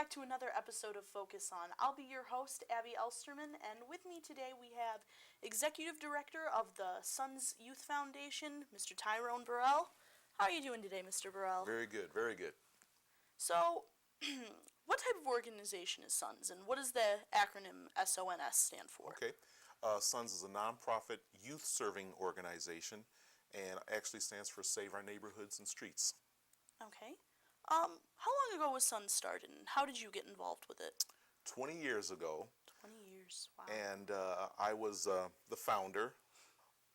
back to another episode of Focus On. I'll be your host, Abby Elsterman, and with me today we have Executive Director of the S.O.N.S Youth Foundation, Mr. Tyrone Burrell. How are you doing today, Mr. Burrell? Very good, very good. So, what type of organization is S.O.N.S, and what does the acronym S.O.N.S stand for? Okay. S.O.N.S is a nonprofit youth-serving organization and actually stands for Save Our Neighborhoods and Streets. Okay. How long ago was S.O.N.S started, and how did you get involved with it? 20 years ago. 20 years, wow. And I was the founder,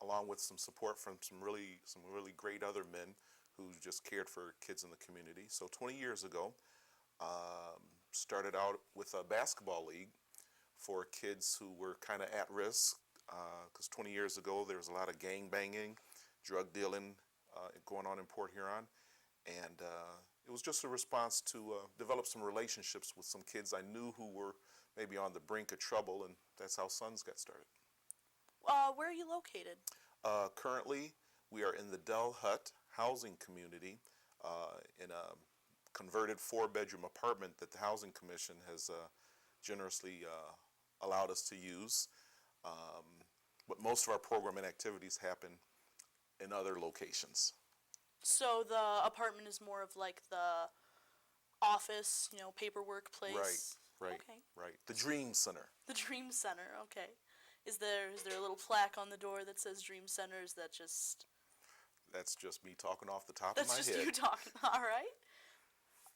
along with some support from some really great other men who just cared for kids in the community. So 20 years ago, started out with a basketball league for kids who were kind of at risk, because 20 years ago there was a lot of gang banging, drug dealing going on in Port Huron, and it was just a response to develop some relationships with some kids I knew who were maybe on the brink of trouble, and that's how S.O.N.S got started. Where are you located? Currently, we are in the Dell Hut housing community in a converted 4-bedroom apartment that the Housing Commission has generously allowed us to use. But most of our program and activities happen in other locations. So the apartment is more of like the office, paperwork place? Right. Okay. Right. The Dream Center. The Dream Center, okay. Is there a little plaque on the door that says Dream Center? Is that just... That's just me talking off the top of my head. That's just you talking, all right.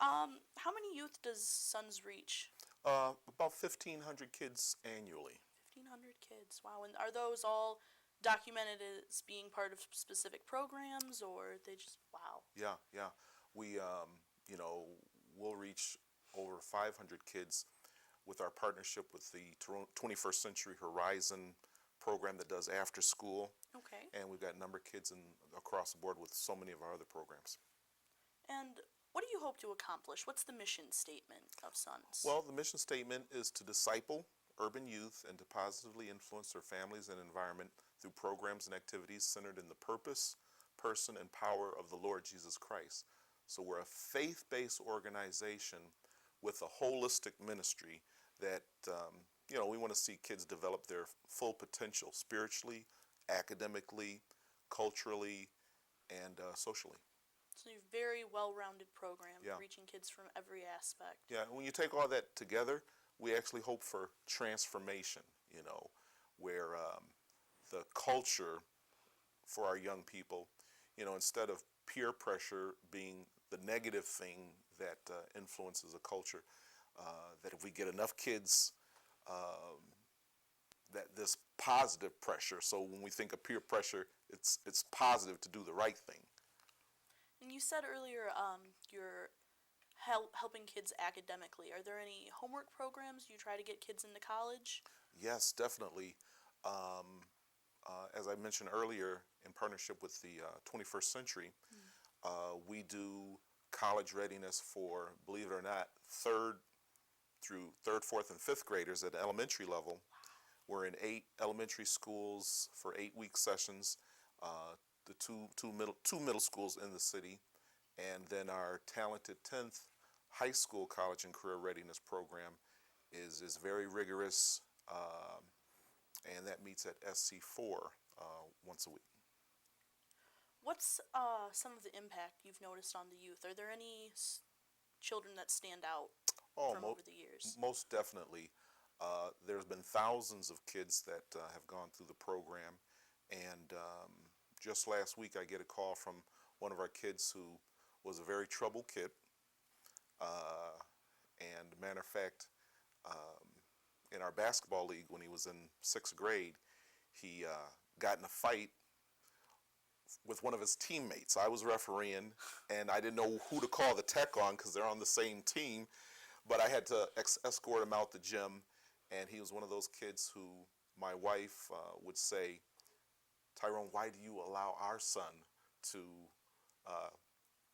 How many youth does S.O.N.S reach? About 1,500 kids annually. 1,500 kids, wow. And are those all documented as being part of specific programs, or they just, wow. Yeah. We, we'll reach over 500 kids with our partnership with the 21st Century Horizon program that does after school. Okay. And we've got a number of kids across the board with so many of our other programs. And what do you hope to accomplish? What's the mission statement of S.O.N.S? Well, the mission statement is to disciple urban youth and to positively influence their families and environment through programs and activities centered in the purpose, person, and power of the Lord Jesus Christ. So we're a faith-based organization with a holistic ministry that, we want to see kids develop their full potential spiritually, academically, culturally, and socially. So you're a very well-rounded program, Yeah. reaching kids from every aspect. Yeah, when you take all that together, we actually hope for transformation, where the culture for our young people, instead of peer pressure being the negative thing that influences a culture, that if we get enough kids, that this positive pressure, so when we think of peer pressure, it's positive to do the right thing. And you said earlier you're helping kids academically. Are there any homework programs you try to get kids into college? Yes, definitely. As I mentioned earlier, in partnership with the 21st Century, we do college readiness for, believe it or not, third, fourth, and fifth graders at elementary level. Wow. We're in 8 elementary schools for 8-week sessions, the two middle schools in the city, and then our talented 10th high school college and career readiness program is very rigorous, and that meets at SC4 once a week. What's some of the impact you've noticed on the youth? Are there any children that stand out from over the years? Most definitely. There's been thousands of kids that have gone through the program, and just last week I get a call from one of our kids who was a very troubled kid, and matter of fact, in our basketball league when he was in 6th grade, he got in a fight with one of his teammates. I was refereeing, and I didn't know who to call the tech on because they're on the same team, but I had to escort him out the gym, and he was one of those kids who my wife would say, Tyrone, why do you allow our son to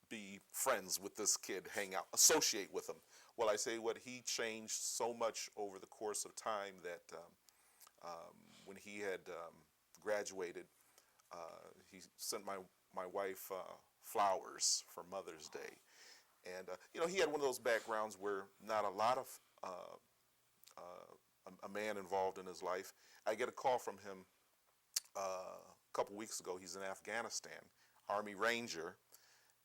be friends with this kid, hang out, associate with him? Well, I say he changed so much over the course of time that when he had graduated, he sent my wife flowers for Mother's Day. And he had one of those backgrounds where not a lot of a man involved in his life. I get a call from him a couple weeks ago. He's in Afghanistan, Army Ranger,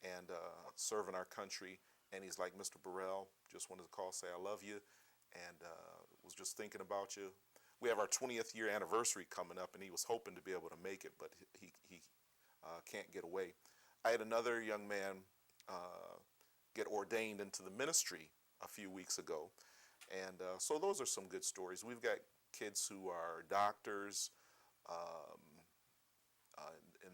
and serving our country. And he's like, Mr. Burrell, just wanted to call, say I love you, and was just thinking about you. We have our 20th year anniversary coming up, and he was hoping to be able to make it, but he can't get away. I had another young man get ordained into the ministry a few weeks ago, and so those are some good stories. We've got kids who are doctors, um, in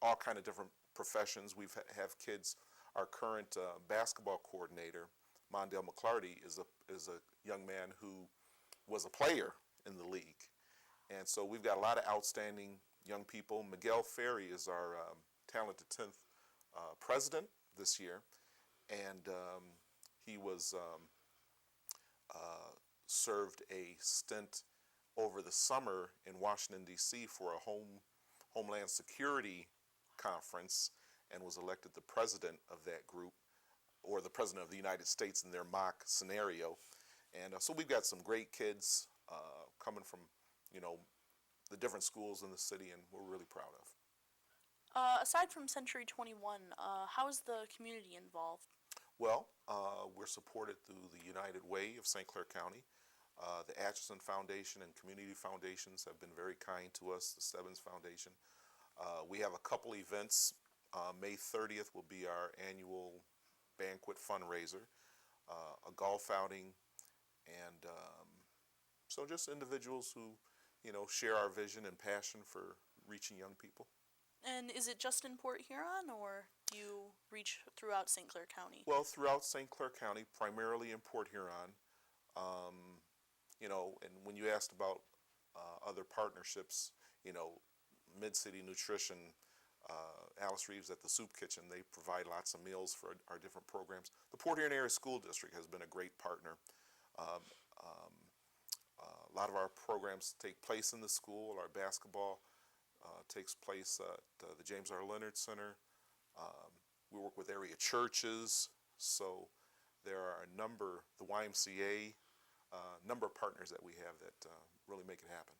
all kind of different professions. We have kids. Our current basketball coordinator, Mondale McClarty, is a young man who was a player in the league, and so we've got a lot of outstanding young people. Miguel Ferry is our talented 10th president this year, and he was served a stint over the summer in Washington, D.C. for a Homeland Security conference, and was elected the president of that group, or the president of the United States in their mock scenario. And so we've got some great kids coming from, the different schools in the city, and we're really proud of. Aside from Century 21, how is the community involved? Well, we're supported through the United Way of St. Clair County. The Atchison Foundation and community foundations have been very kind to us, the S.O.N.S Foundation. We have a couple events. May 30th will be our annual banquet fundraiser, a golf outing, and so just individuals who, share our vision and passion for reaching young people. And is it just in Port Huron, or do you reach throughout St. Clair County? Well, throughout St. Clair County, primarily in Port Huron. And when you asked about other partnerships, Mid-City Nutrition, Alice Reeves at the Soup Kitchen, they provide lots of meals for our different programs. The Port Huron Area School District has been a great partner. A lot of our programs take place in the school. Our basketball takes place at the James R. Leonard Center. We work with area churches, so there are a number, the YMCA, number of partners that we have that really make it happen.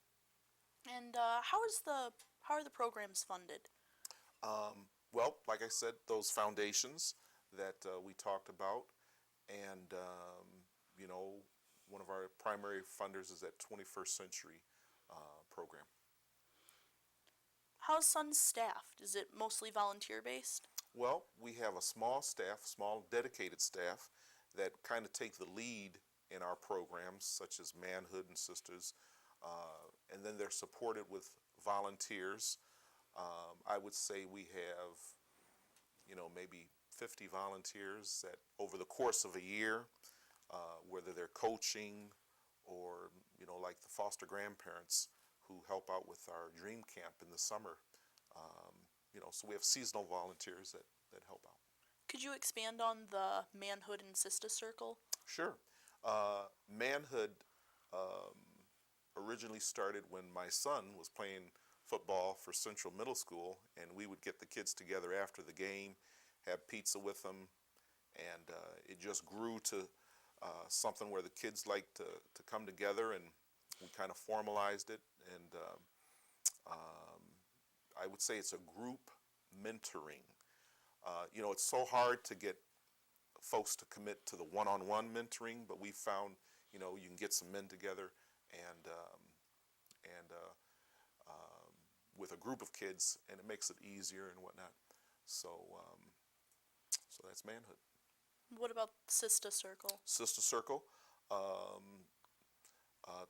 And how are the programs funded? Well, like I said, those foundations that we talked about, and one of our primary funders is that 21st Century program. How's S.O.N.S staffed? Is it mostly volunteer-based? Well, we have a small staff, small dedicated staff, that kind of take the lead in our programs, such as Manhood and Sisters, and then they're supported with volunteers. I would say we have, maybe 50 volunteers that over the course of a year, whether they're coaching or, like the foster grandparents who help out with our dream camp in the summer. So we have seasonal volunteers that help out. Could you expand on the Manhood and Sister Circle? Sure. Manhood originally started when my son was playing football for Central Middle School, and we would get the kids together after the game, have pizza with them, and it just grew to something where the kids like to come together, and we kind of formalized it. And I would say it's a group mentoring. It's so hard to get folks to commit to the one-on-one mentoring, but we found, you can get some men together and with a group of kids, and it makes it easier and whatnot. So that's Manhood. What about Sister Circle? Sister Circle,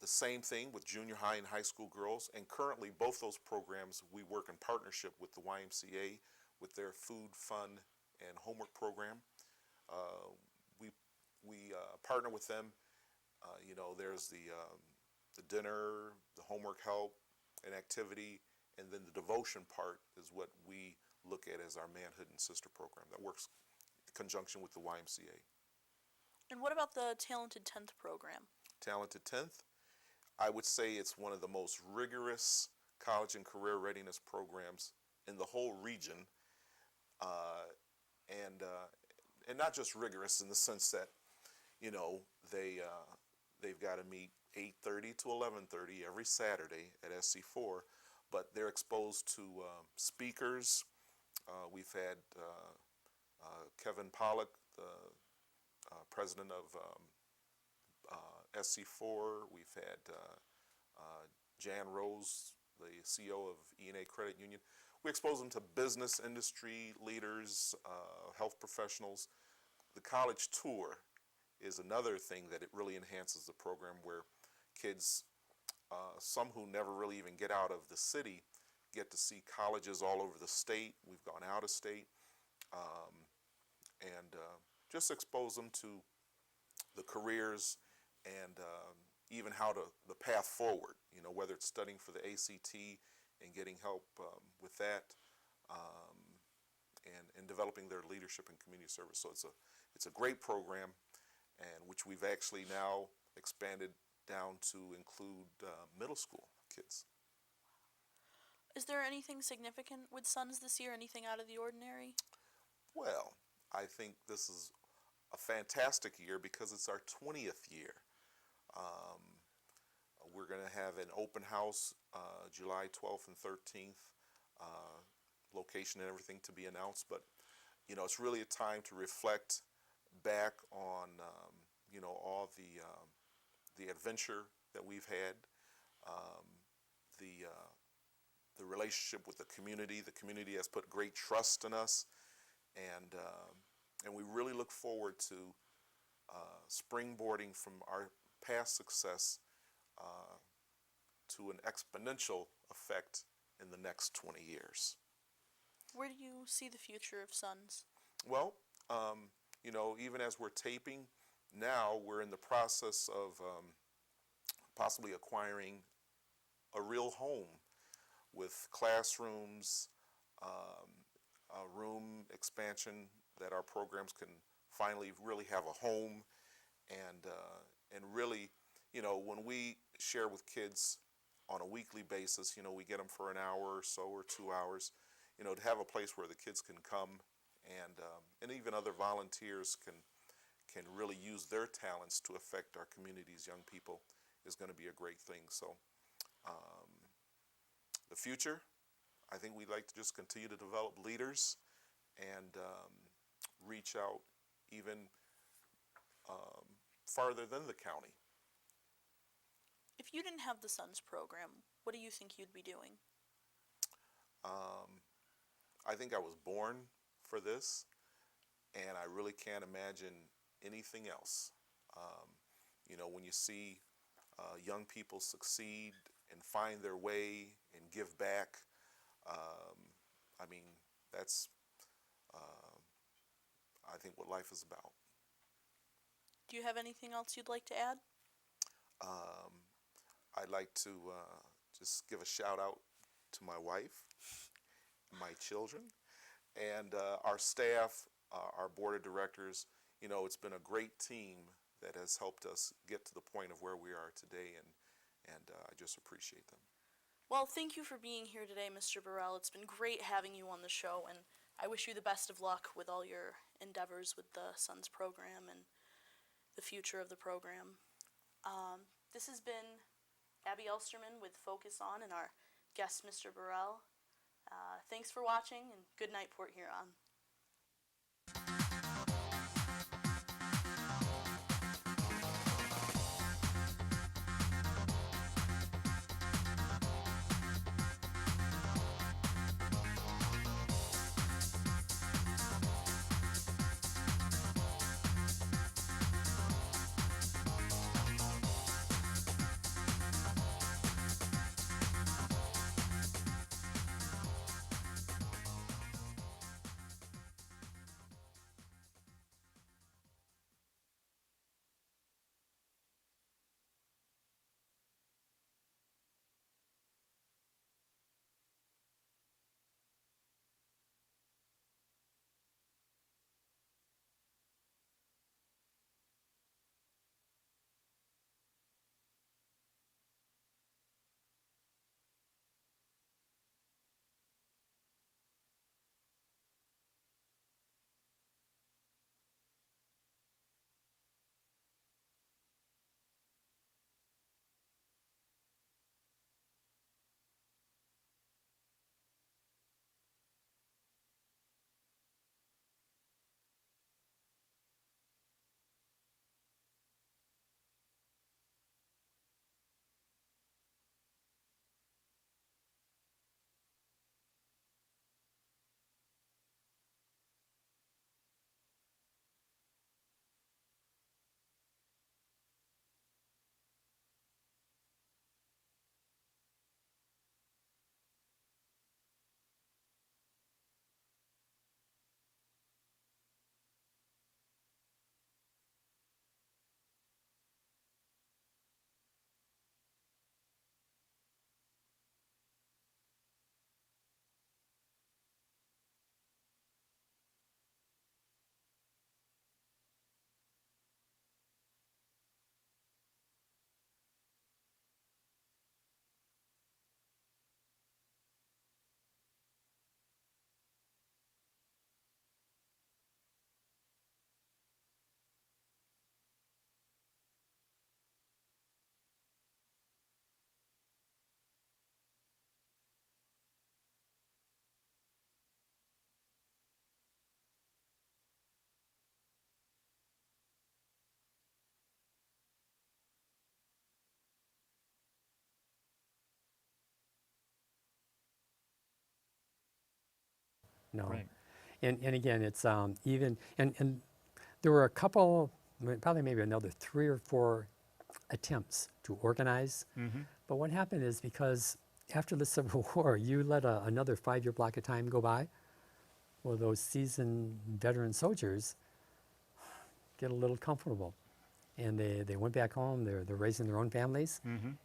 the same thing with junior high and high school girls, and currently both those programs we work in partnership with the YMCA with their food, fun, and homework program. We partner with them. There's the dinner, the homework help, and activity, and then the devotion part is what we look at as our Manhood and Sister program that works in conjunction with the YMCA. And what about the Talented 10th program? Talented 10th, I would say it's one of the most rigorous college and career readiness programs in the whole region. And and not just rigorous in the sense that, you know, they've got to meet 8:30 to 11:30 every Saturday at SC4, but they're exposed to speakers. We've had Kevin Pollock, the president of SC4. We've had Jan Rose, the CEO of E&A Credit Union. We expose them to business industry leaders, health professionals. The college tour is another thing that it really enhances the program, where kids, some who never really even get out of the city, get to see colleges all over the state. We've gone out of state, and just expose them to the careers and even how to the path forward. You know, whether it's studying for the ACT and getting help with that, and developing their leadership and community service. So it's a great program, and which we've actually now expanded down to include middle school kids. Is there anything significant with S.O.N.S this year? Anything out of the ordinary? Well, I think this is a fantastic year because it's our 20th year. We're going to have an open house July 12th and 13th, location and everything to be announced, but you know, it's really a time to reflect back on you know, all the adventure that we've had, the relationship with the community. The community has put great trust in us, and we really look forward to springboarding from our past success to an exponential effect in the next 20 years. Where do you see the future of S.O.N.S? Well, you know, even as we're taping now, we're in the process of possibly acquiring a real home with classrooms, a room expansion, that our programs can finally really have a home, and really, you know, when we share with kids on a weekly basis, you know, we get them for an hour or so or 2 hours, you know, to have a place where the kids can come, and even other volunteers can really use their talents to affect our community's young people is going to be a great thing. So the future, I think we'd like to just continue to develop leaders and reach out even farther than the county. If you didn't have the S.O.N.S program, what do you think you'd be doing? I think I was born for this, and I really can't imagine anything else. You know, when you see young people succeed and find their way and give back, I mean, that's, I think, what life is about. Do you have anything else you'd like to add? I'd like to just give a shout out to my wife, my children, and our staff, our board of directors. You know, it's been a great team that has helped us get to the point of where we are today, and I just appreciate them. Well, thank you for being here today, Mr. Burrell. It's been great having you on the show, and I wish you the best of luck with all your endeavors with the S.O.N.S program and the future of the program. This has been Abby Elsterman with Focus On and our guest, Mr. Burrell. Thanks for watching, and good night, Port Huron. no. Right. And again, it's and there were a couple, probably maybe another 3 or 4 attempts to organize. But what happened is because after the Civil War, you let another 5-year block of time go by. Well, those seasoned veteran soldiers get a little comfortable. And they went back home, they're raising their own families,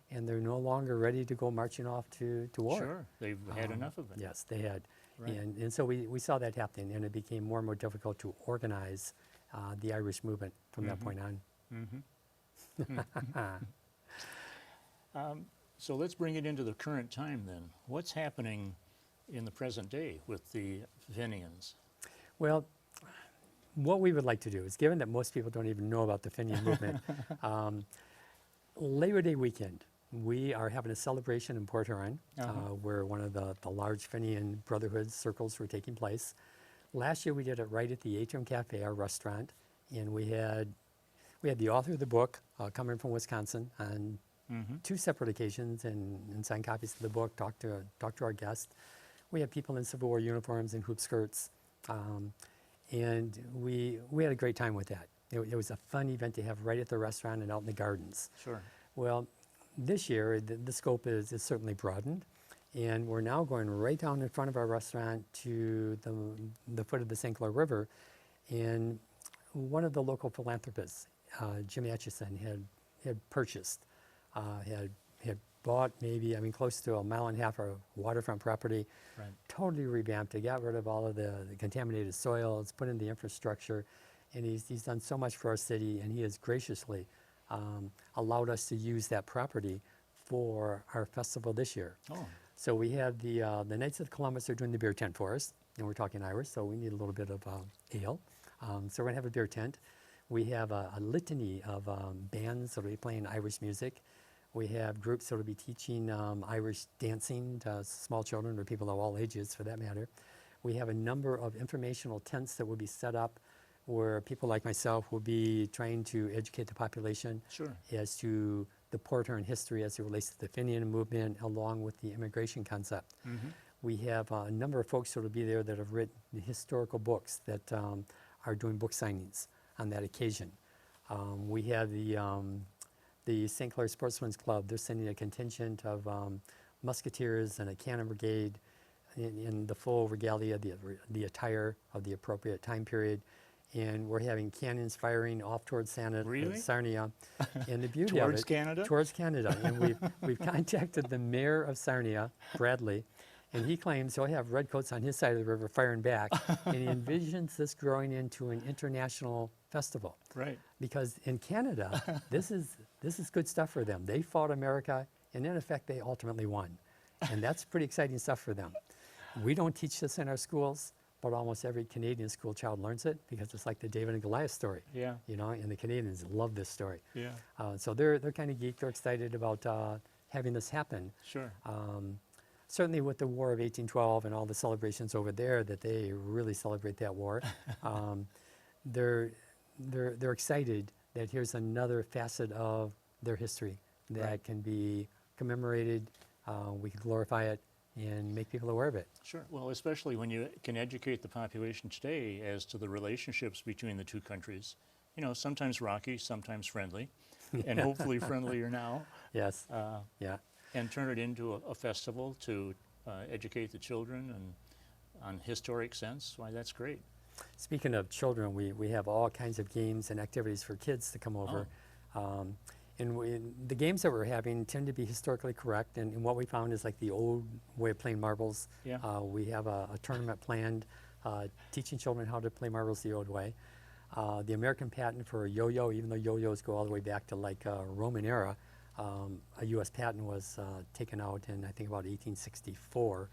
and they're no longer ready to go marching off to war. Sure, they've had enough of it. Yes, they had. Right. And so we saw that happening, and it became more and more difficult to organize the Irish movement from that point on. So let's bring it into the current time then. What's happening in the present day with the Fenians? Well, what we would like to do is, given that most people don't even know about the Fenian movement, Labor Day weekend, we are having a celebration in Port Huron, where one of the large Fenian Brotherhood circles were taking place. Last year we did it right at the Atrium Cafe, our restaurant, and we had the author of the book coming from Wisconsin on 2 separate occasions and signed copies of the book, talked to our guests. We had people in Civil War uniforms and hoop skirts, and we had a great time with that. It was a fun event to have right at the restaurant and out in the gardens. Sure. Well, this year the scope is certainly broadened, and we're now going right down in front of our restaurant to the foot of the St. Clair River, and one of the local philanthropists, Jim Atchison, had purchased, had bought maybe, close to 1.5 miles of waterfront property, Right. totally revamped it, got rid of all of the contaminated soils, put in the infrastructure, and he's done so much for our city, and he has graciously allowed us to use that property for our festival this year. Oh, So we have the Knights of Columbus are doing the beer tent for us, and we're talking Irish, so we need a little bit of ale. So we're gonna have a beer tent. We have a litany of bands that will be playing Irish music. We have groups that will be teaching Irish dancing to small children or people of all ages, for that matter. We have a number of informational tents that will be set up where people like myself will be trying to educate the population sure. as to the Port Huron history as it relates to the Fenian movement, along with the immigration concept. We have a number of folks that will be there that have written historical books that are doing book signings on that occasion. We have the St. Clair Sportsman's Club. They're sending a contingent of musketeers and a cannon brigade in the full regalia, the attire of the appropriate time period. And we're having cannons firing off towards Really? Sarnia. And the beauty of Towards it, Canada? towards Canada. And we've contacted the mayor of Sarnia, Bradley, and he claims he'll have redcoats on his side of the river firing back. And he envisions this growing into an international festival. Right. Because in Canada, this is good stuff for them. They fought America, and in effect, they ultimately won. And that's pretty exciting stuff for them. We don't teach this in our schools, but almost every Canadian school child learns it because it's like the David and Goliath story. Yeah. And the Canadians love this story. Yeah. So they're kind of geeked, they're excited about having this happen. Sure. Certainly with the War of 1812 and all the celebrations over there, that they really celebrate that war. They're excited that here's another facet of their history that Right. can be commemorated. We can glorify it and make people aware of it. Sure. Well, especially when you can educate the population today as to the relationships between the two countries. Sometimes rocky, sometimes friendly, and hopefully friendlier now. Yes. Yeah. And turn it into a festival to educate the children and on historic sense. Why, that's great. Speaking of children, we have all kinds of games and activities for kids to come over. And the games that we're having tend to be historically correct. And what we found is like the old way of playing marbles. Yeah. We have a tournament planned teaching children how to play marbles the old way. The American patent for a yo-yo, even though yo-yos go all the way back to like Roman era, a U.S. patent was taken out in, I think, about 1864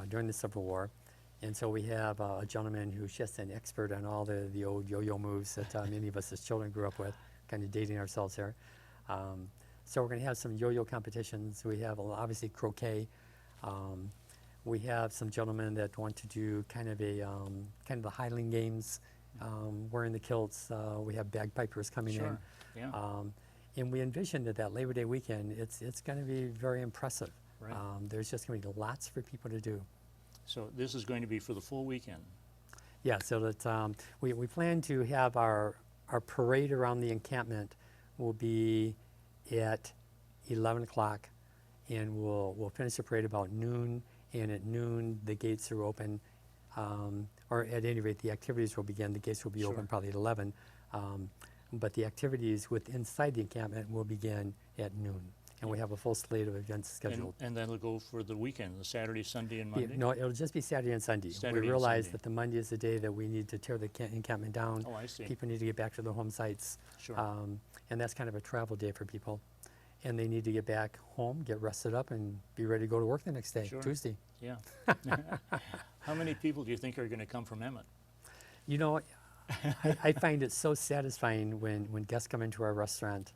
during the Civil War. And so we have a gentleman who's just an expert on all the old yo-yo moves that many of us as children grew up with, kind of dating ourselves here. So we're going to have some yo-yo competitions. We have obviously croquet. We have some gentlemen that want to do kind of the Highland games, wearing the kilts. We have bagpipers coming Sure. in. Yeah. And we envision that Labor Day weekend, it's going to be very impressive. Right. There's just going to be lots for people to do. So this is going to be for the full weekend. Yeah, so that we plan to have our parade around the encampment will be at 11 o'clock, and we'll finish the parade about noon. And at noon, the gates are open, or at any rate, the activities will begin. The gates will be open probably at 11, but the activities inside the encampment will begin at noon. And we have a full slate of events scheduled. And that'll go for the weekend, the Saturday, Sunday, and Monday? No, it'll just be Saturday and Sunday. Saturday We and realize Sunday. that the Monday is the day that we need to tear the encampment down. Oh, I see. People need to get back to their home sites. Sure. And that's kind of a travel day for people. And they need to get back home, get rested up, and be ready to go to work the next day, Sure. Tuesday. Yeah. How many people do you think are going to come from Emmett? You know, I find it so satisfying when guests come into our restaurant.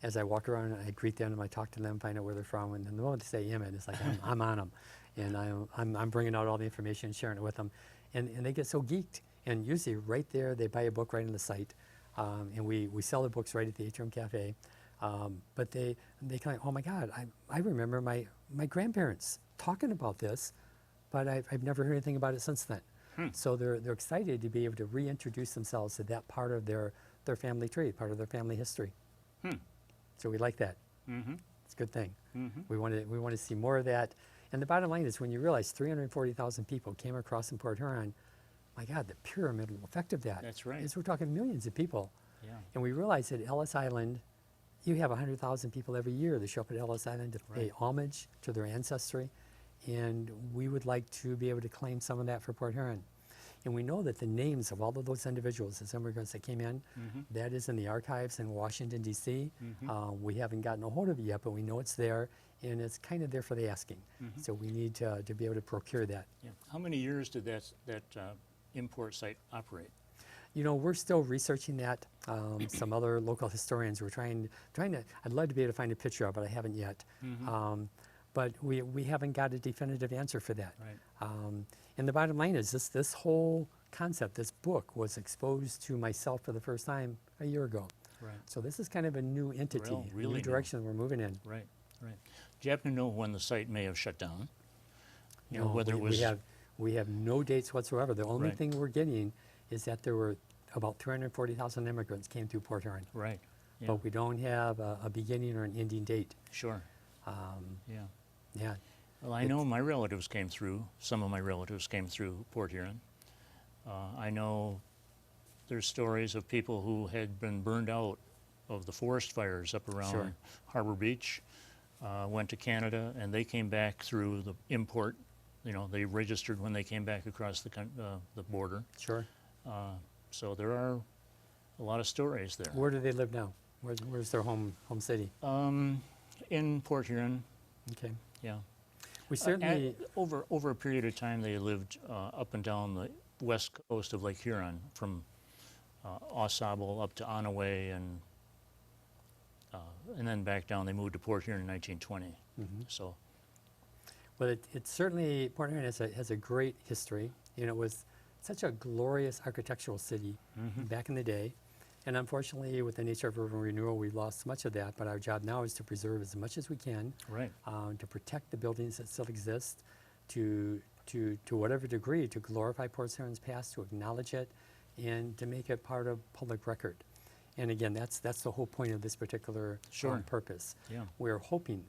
As I walk around, I greet them, I talk to them, find out where they're from, and then the moment they say Emmett, it's like I'm on them, and I'm bringing out all the information, sharing it with them, and they get so geeked. And usually, right there, they buy a book right on the site, and we sell the books right at the Atrium Cafe. But they kind of, oh my God, I remember my grandparents talking about this, but I've never heard anything about it since then. So they're excited to be able to reintroduce themselves to that part of their family tree, part of their family history. So we like that. It's a good thing. We want to see more of that. And the bottom line is, when you realize 340,000 people came across in Port Huron, my God, the pyramidal effect of that. That's right. Is we're talking millions of people. Yeah. And we realize that Ellis Island, you have 100,000 people every year that show up at Ellis Island to pay homage to their ancestry. And we would like to be able to claim some of that for Port Huron. And we know that the names of all of those individuals, as immigrants that came in, that is in the archives in Washington, D.C. We haven't gotten a hold of it yet, but we know it's there, and it's kind of there for the asking. So we need to be able to procure that. Yeah. How many years did that import site operate? You know, we're still researching that. Some other local historians were trying to, I'd love to be able to find a picture of it, I haven't yet. But we haven't got a definitive answer for that. Right. And the bottom line is this whole concept, this book, was exposed to myself for the first time a year ago. Right. So this is kind of a new entity, a really new new. direction we're moving in. Right. Right. Do you happen to know when the site may have shut down? You know, No, whether it was we have no dates whatsoever. The only Right. thing we're getting is that there were about 340,000 immigrants came through Port Huron. right. Yeah. But we don't have a beginning or an ending date. Sure. Yeah. Yeah. Well, I know my relatives came through. Some of my relatives came through Port Huron. I know there's stories of people who had been burned out of the forest fires up around Sure. Harbor Beach, went to Canada, and they came back through the import. You know, they registered when they came back across the border. Sure. So there are a lot of stories there. Where do they live now? Where's their home city? In Port Huron, Okay. yeah. We certainly, Over a period of time, they lived up and down the west coast of Lake Huron, from Au Sable up to Onaway, and then back down. They moved to Port Huron in 1920. So, well, it certainly, Port Huron has a great history. You know, it was such a glorious architectural city back in the day. And unfortunately, with the nature of urban renewal, we lost much of that. But our job now is to preserve as much as we can, right. To protect the buildings that still exist, to whatever degree, to glorify Port Huron's past, to acknowledge it, and to make it part of public record. And again, that's the whole point of this particular Sure. purpose. Yeah. We're hoping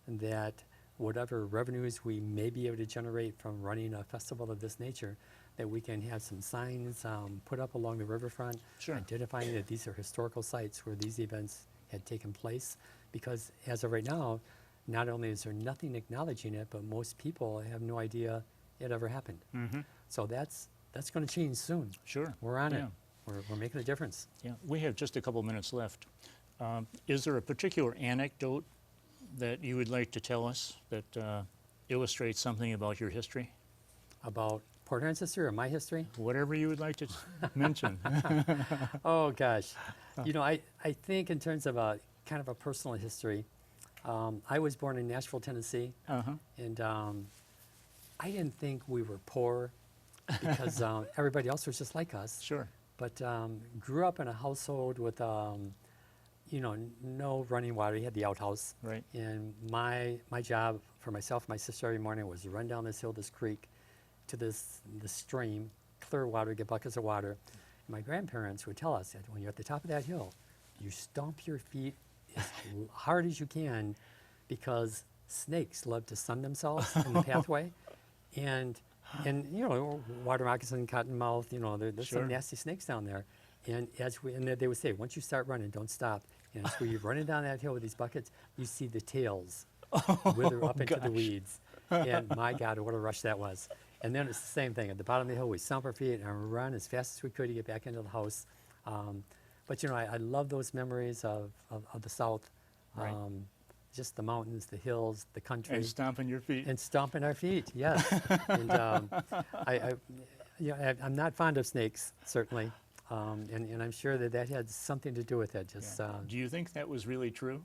that whatever revenues we may be able to generate from running a festival of this nature, that we can have some signs put up along the riverfront, Sure. identifying that these are historical sites where these events had taken place. Because as of right now, not only is there nothing acknowledging it, but most people have no idea it ever happened. So that's going to change soon. Sure. We're on Yeah. it. We're making a difference. Yeah. We have just a couple minutes left. Is there a particular anecdote that you would like to tell us that illustrates something about your history? About Port Huron's history or my history? Whatever you would like to mention. Oh gosh, you know, I think in terms of a kind of a personal history, I was born in Nashville, Tennessee, and I didn't think we were poor because everybody else was just like us. Sure. But grew up in a household with, you know, no running water. We had the outhouse, Right. and my job for myself and my sister every morning was to run down this hill, this creek, to this stream, clear water, get buckets of water. My grandparents would tell us that when you're at the top of that hill, you stomp your feet as hard as you can, because snakes love to sun themselves in the pathway, and you know, water moccasin, cottonmouth, you know, there's Sure. some nasty snakes down there. And they would say, once you start running, don't stop. And as you're running down that hill with these buckets, you see the tails wither up into the weeds. And my God, what a rush that was. And then it's the same thing. At the bottom of the hill, we stomp our feet and run as fast as we could to get back into the house. But you know, I love those memories of the South. Right. Just the mountains, the hills, the country. And stomping your feet. And stomping our feet, yes. And I'm not fond of snakes, certainly. And I'm sure that had something to do with it. Just Do you think that was really true?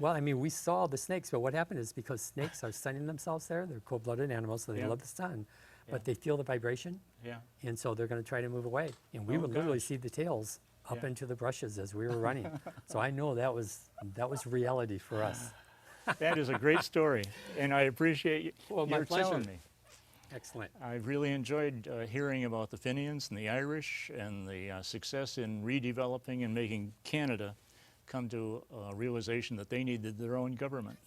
well, I mean, we saw the snakes, but what happened is because snakes are sunning themselves there, they're cold-blooded animals, so they Yeah. love the sun, Yeah. but they feel the vibration, Yeah. and so they're going to try to move away. And we Oh, would literally gosh. see the tails up Yeah. into the brushes as we were running. So I know that was reality for us. That is a great story, and I appreciate Well, my your telling pleasure. me. Excellent. I've really enjoyed hearing about the Fenians and the Irish and the success in redeveloping and making Canada come to a realization that they needed their own government.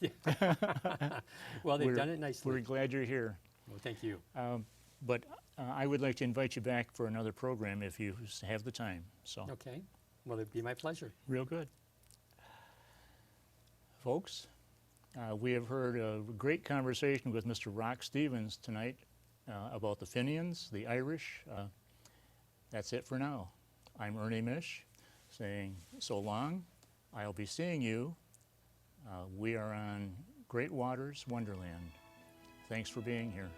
Well, they've We're- done it nicely. We're glad you're here. Well, thank you. But I would like to invite you back for another program if you have the time. So, Okay. Well, it'd be my pleasure. real good. Folks, we have heard a great conversation with Mr. Rock Stevens tonight about the Fenians, the Irish. That's it for now. I'm Ernie Mish saying so long. I'll be seeing you. We are on Great Waters Wonderland. Thanks for being here.